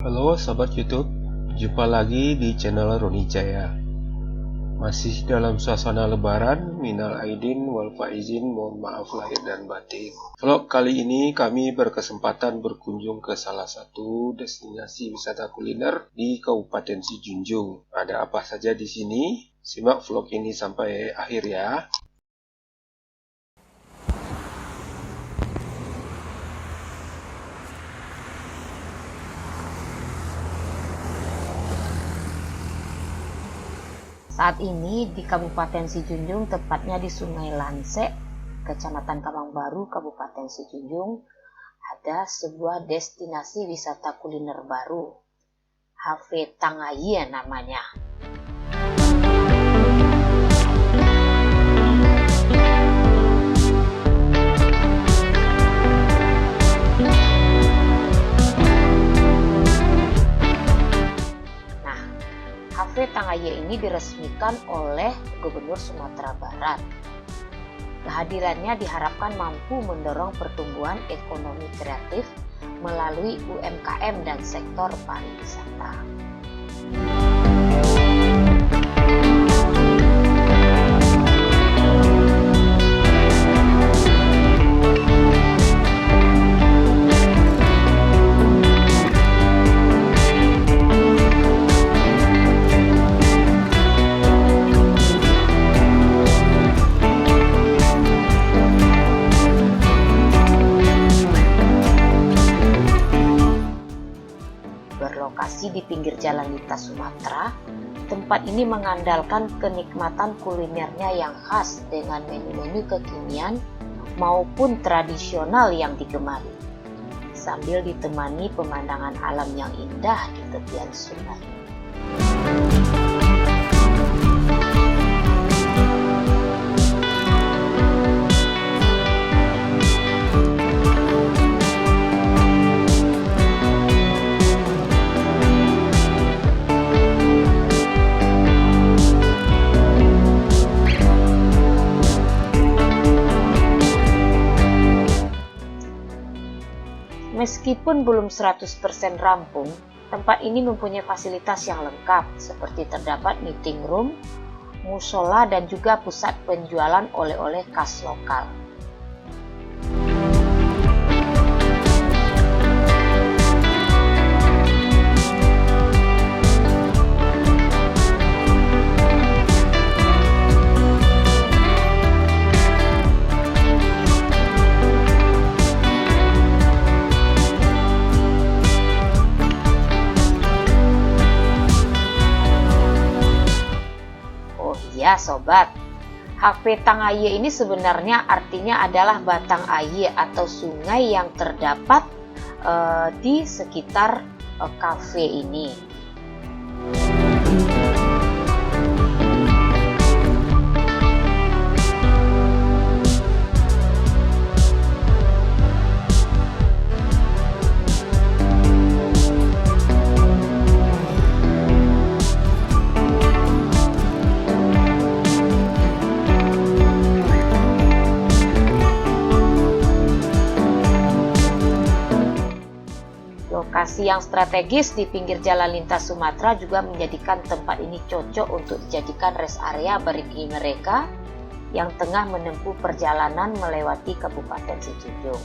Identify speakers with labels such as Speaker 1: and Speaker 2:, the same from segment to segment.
Speaker 1: Halo Sobat YouTube, jumpa lagi di channel Roni Jaya. Masih dalam suasana lebaran, minal aidin wal faizin, mohon maaf lahir dan batin. Vlog kali ini kami berkesempatan berkunjung ke salah satu destinasi wisata kuliner di Kabupaten Sijunjung. Ada apa saja di sini? Simak vlog ini sampai akhir ya.
Speaker 2: Saat ini di Kabupaten Sijunjung, tepatnya di Sungai Lansek, Kecamatan Kamangbaru, Kabupaten Sijunjung, ada sebuah destinasi wisata kuliner baru, Hafe Tangaye namanya. Hafe Tangaye ini diresmikan oleh Gubernur Sumatera Barat. Kehadirannya diharapkan mampu mendorong pertumbuhan ekonomi kreatif melalui UMKM dan sektor pariwisata. Berlokasi di pinggir jalan lintas Sumatera, tempat ini mengandalkan kenikmatan kulinernya yang khas dengan menu-menu kekinian maupun tradisional yang digemari, sambil ditemani pemandangan alam yang indah di tepian sungai. Meskipun belum 100% rampung, tempat ini mempunyai fasilitas yang lengkap seperti terdapat meeting room, musola dan juga pusat penjualan oleh-oleh khas lokal. Ya sobat, Hafe Tangaye ini sebenarnya artinya adalah batang air atau sungai yang terdapat di sekitar kafe ini. Lokasi yang strategis di pinggir jalan lintas Sumatera juga menjadikan tempat ini cocok untuk dijadikan rest area bagi mereka yang tengah menempuh perjalanan melewati Kabupaten Sijunjung.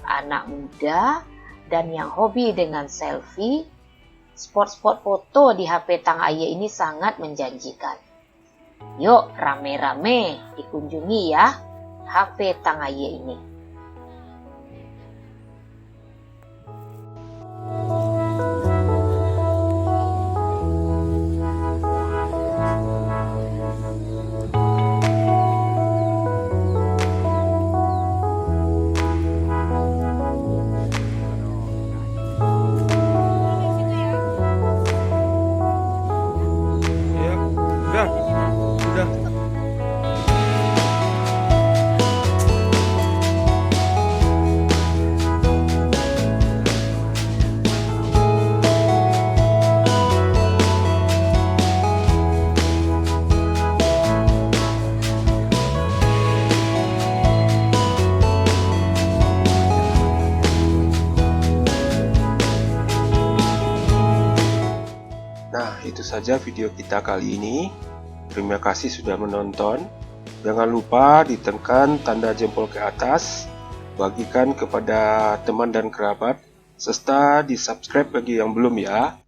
Speaker 2: Anak muda dan yang hobi dengan selfie, spot-spot foto di Hafe Tangaye ini sangat menjanjikan. Yuk rame-rame dikunjungi ya Hafe Tangaye ini.
Speaker 1: itu saja video kita kali ini. Terima kasih sudah menonton. Jangan lupa ditekan tanda jempol ke atas, bagikan kepada teman dan kerabat, serta di subscribe bagi yang belum ya.